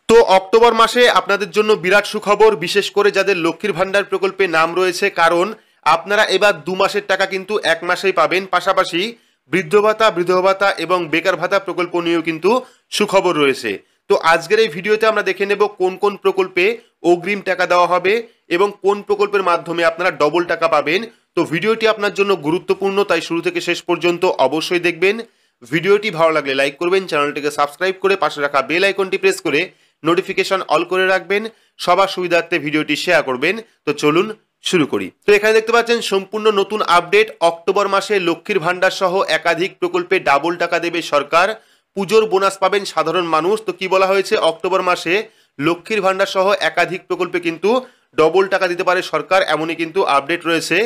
তো অক্টোবর মাসে আপনাদের জন্য বিরাট সুখবর, বিশেষ করে যাদের লক্ষ্মীর ভান্ডার প্রকল্পে নাম রয়েছে, কারণ আপনারা এবার 2 মাসের টাকা কিন্তু 1 মাসেই পাবেন। পাশাপাশি বৃদ্ধ ভাতা, বিধবা ভাতা এবং বেকার ভাতা প্রকল্প নিয়েও কিন্তু সুখবর রয়েছে। তো আজকের এই ভিডিওতে আমরা দেখে নেব কোন কোন প্রকল্পে অগ্রিম টাকা দেওয়া হবে এবং কোন প্রকল্পের মাধ্যমে আপনারা ডবল টাকা পাবেন। তো ভিডিওটি আপনার জন্য গুরুত্বপূর্ণ, তাই শুরু থেকে শেষ পর্যন্ত অবশ্যই দেখবেন। ভিডিওটি ভালো লাগলে লাইক করবেন, চ্যানেলটিকে সাবস্ক্রাইব করে পাশে রাখা বেল আইকনটি প্রেস করে নোটিফিকেশন অল করে রাখবেন, সবার সুবিধার্থে ভিডিওটি শেয়ার করবেন। তো চলুন শুরু করি। তো এখানে দেখতে পাচ্ছেন সম্পূর্ণ নতুন আপডেট। অক্টোবর মাসে লক্ষ্মীর ভান্ডার সহ একাধিক প্রকল্পে ডাবল টাকা দেবে সরকার, পুজোর বোনাস পাবেন সাধারণ মানুষ। তো কি বলা হয়েছে, অক্টোবর মাসে লক্ষ্মীর ভান্ডার সহ একাধিক প্রকল্পে কিন্তু ডবল টাকা দিতে পারে সরকার, এমনই কিন্তু আপডেট রয়েছে।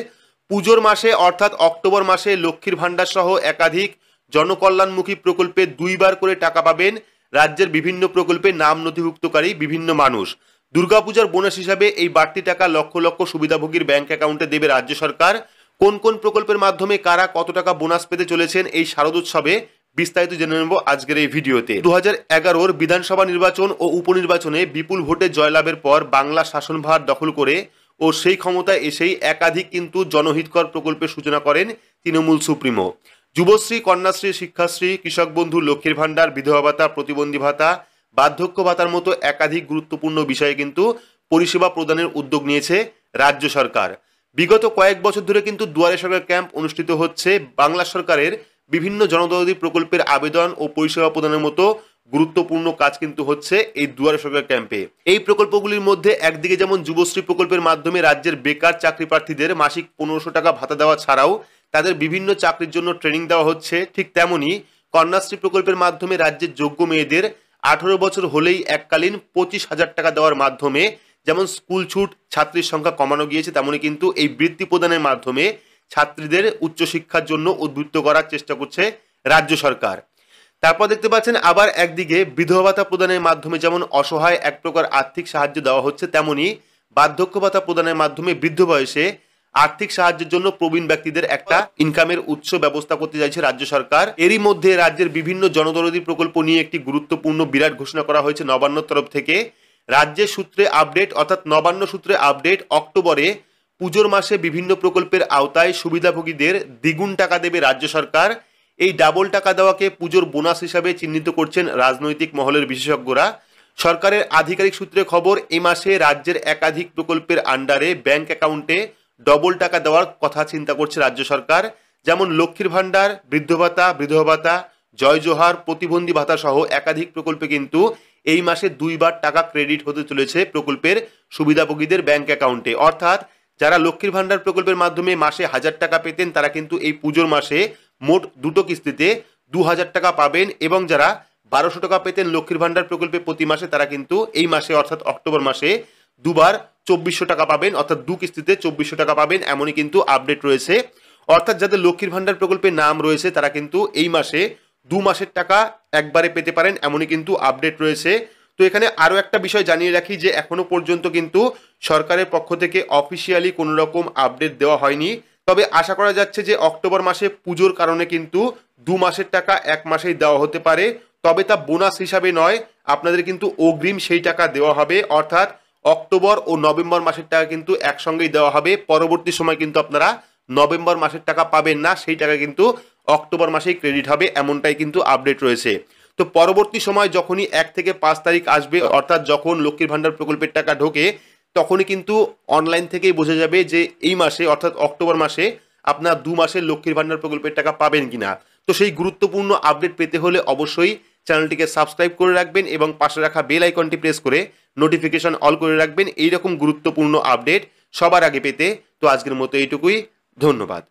পুজোর মাসে অর্থাৎ অক্টোবর মাসে লক্ষ্মীর ভান্ডার সহ একাধিক জনকল্যাণমুখী প্রকল্পে 2 বার করে টাকা পাবেন রাজ্যের বিভিন্ন প্রকল্পে নাম নথিভুক্তকারী বিভিন্ন মানুষ। দুর্গাপূজার বোনাস হিসাবে এই বাড়তি টাকা লক্ষ লক্ষ সুবিধাভোগীর ব্যাংক অ্যাকাউন্টে দেবে রাজ্য সরকার। কোন কোন প্রকল্পের মাধ্যমে কারা কত টাকা বোনাস পেতে চলেছেন এই শারদোৎসবে বিস্তারিত জেনে নেব আজকের এই ভিডিওতে। 2011-র বিধানসভা নির্বাচন ও উপনির্বাচনে বিপুল ভোটে জয়লাভের পর বাংলা শাসনভার দখল করে ও সেই ক্ষমতায় এসেই একাধিক কিন্তু জনহিতকর প্রকল্পের সূচনা করেন তৃণমূল সুপ্রিমো। যুবশ্রী, কন্যাশ্রী, শিক্ষাশ্রী, কৃষক বন্ধু, লক্ষ্মীর ভান্ডার, বিধবা ভাতা, প্রতিবন্ধী ভাতা, বার্ধক্য ভাতার মতো একাধিক গুরুত্বপূর্ণ বিষয়ে কিন্তু পরিষেবা প্রদানের উদ্যোগ নিয়েছে রাজ্য সরকার। বিগত কয়েক বছর ধরে কিন্তু দুয়ারে সরকার ক্যাম্প অনুষ্ঠিত হচ্ছে। বাংলা সরকারের বিভিন্ন জনদরদি প্রকল্পের আবেদন ও পরিষেবা প্রদানের মতো গুরুত্বপূর্ণ কাজ কিন্তু হচ্ছে এই দুয়ারে সরকার ক্যাম্পে। এই প্রকল্পগুলির মধ্যে একদিকে যেমন যুবশ্রী প্রকল্পের মাধ্যমে রাজ্যের বেকার চাকরি প্রার্থীদের মাসিক 1500 টাকা ভাতা দেওয়া ছাড়াও তাদের বিভিন্ন চাকরির জন্য ট্রেনিং দেওয়া হচ্ছে, ঠিক তেমনি কন্যাশ্রী প্রকল্পের মাধ্যমে রাজ্যের যোগ্য মেয়েদের 18 বছর হলেই এককালীন 25,000 টাকা দেওয়ার মাধ্যমে যেমন স্কুল ছুট ছাত্রীর সংখ্যা কমানো গিয়েছে, তেমনি কিন্তু এই বৃত্তি প্রদানের মাধ্যমে ছাত্রীদের উচ্চশিক্ষার জন্য উদ্বুদ্ধ করার চেষ্টা করছে রাজ্য সরকার। তারপর দেখতে পাচ্ছেন আবার একদিকে বিধবা ভাতা প্রদানের মাধ্যমে যেমন অসহায় এক প্রকার আর্থিক সাহায্য দেওয়া হচ্ছে, তেমনি বার্ধক্য ভাতা প্রদানের মাধ্যমে বৃদ্ধ বয়সে আর্থিক সাহায্যের জন্য প্রবীণ ব্যক্তিদের একটা ইনকামের উৎস ব্যবস্থা করতে চাইছে রাজ্য সরকার। এরই মধ্যে রাজ্যের বিভিন্ন জনদরদি প্রকল্প নিয়ে একটি গুরুত্বপূর্ণ বিরাট ঘোষণা করা হয়েছে নবান্নর তরফ থেকে। রাজ্যের সূত্রে আপডেট, অর্থাৎ নবান্ন সূত্রে আপডেট, অক্টোবরে পুজোর মাসে বিভিন্ন প্রকল্পের আওতায় সুবিধাভোগীদের দ্বিগুণ টাকা দেবে রাজ্য সরকার। এই ডাবল টাকা দেওয়াকে পুজোর বোনাস হিসাবে চিহ্নিত করছেন রাজনৈতিক মহলের বিশেষজ্ঞরা। সরকারের আধিকারিক সূত্রে খবর, এই মাসে রাজ্যের একাধিক প্রকল্পের আন্ডারে ব্যাংক অ্যাকাউন্টে ডবল টাকা দেওয়ার কথা চিন্তা করছে রাজ্য সরকার। যেমন লক্ষ্মীর ভান্ডার, বৃদ্ধ ভাতা, বিধবা ভাতা, জয় জোহার, প্রতিবন্ধী ভাতা সহ একাধিক প্রকল্পে কিন্তু এই মাসে 2 বার টাকা ক্রেডিট হতে চলেছে প্রকল্পের সুবিধাভোগীদের ব্যাংক অ্যাকাউন্টে। অর্থাৎ যারা লক্ষ্মীর ভান্ডার প্রকল্পের মাধ্যমে মাসে 1000 টাকা পেতেন, তারা কিন্তু এই পুজোর মাসে মোট 2টো কিস্তিতে 2000 টাকা পাবেন, এবং যারা 1200 টাকা পেতেন লক্ষ্মীর ভান্ডার প্রকল্পে প্রতি মাসে, তারা কিন্তু এই মাসে অর্থাৎ অক্টোবর মাসে 2 বার 2400 টাকা পাবেন, অর্থাৎ 2 কিস্তিতে 2400 টাকা পাবেন, এমনই কিন্তু আপডেট রয়েছে। অর্থাৎ যাদের লক্ষ্মীর ভান্ডার প্রকল্পে নাম রয়েছে তারা কিন্তু এই মাসে 2 মাসের টাকা একবারে পেতে পারেন, এমনই কিন্তু আপডেট রয়েছে। তো এখানে আরও একটা বিষয় জানিয়ে রাখি যে এখনো পর্যন্ত কিন্তু সরকারের পক্ষ থেকে অফিসিয়ালি কোনো রকম আপডেট দেওয়া হয়নি। তবে আশা করা যাচ্ছে যে অক্টোবর মাসে পুজোর কারণে কিন্তু 2 মাসের টাকা 1 মাসেই দেওয়া হতে পারে, তবে তা বোনাস হিসাবে নয়, আপনাদের কিন্তু অগ্রিম সেই টাকা দেওয়া হবে। অর্থাৎ অক্টোবর ও নভেম্বর মাসের টাকা কিন্তু একসঙ্গেই দেওয়া হবে। পরবর্তী সময় কিন্তু আপনারা নভেম্বর মাসের টাকা পাবেন না, সেই টাকা কিন্তু অক্টোবর মাসেই ক্রেডিট হবে, এমনটাই কিন্তু আপডেট রয়েছে। তো পরবর্তী সময় যখনই 1 থেকে 5 তারিখ আসবে, অর্থাৎ যখন লক্ষ্মীর ভান্ডার প্রকল্পের টাকা ঢোকে, তখনই কিন্তু অনলাইন থেকেই বোঝা যাবে যে এই মাসে অর্থাৎ অক্টোবর মাসে আপনার 2 মাসের লক্ষ্মীর ভান্ডার প্রকল্পের টাকা পাবেন কিনা। তো সেই গুরুত্বপূর্ণ আপডেট পেতে হলে অবশ্যই চ্যানেলটিকে সাবস্ক্রাইব করে রাখবেন এবং পাশে রাখা বেল আইকনটি প্রেস করে নোটিফিকেশন অল করে রাখবেন এইরকম গুরুত্বপূর্ণ আপডেট সবার আগে পেতে। তো আজকের মতো এইটুকুই, ধন্যবাদ।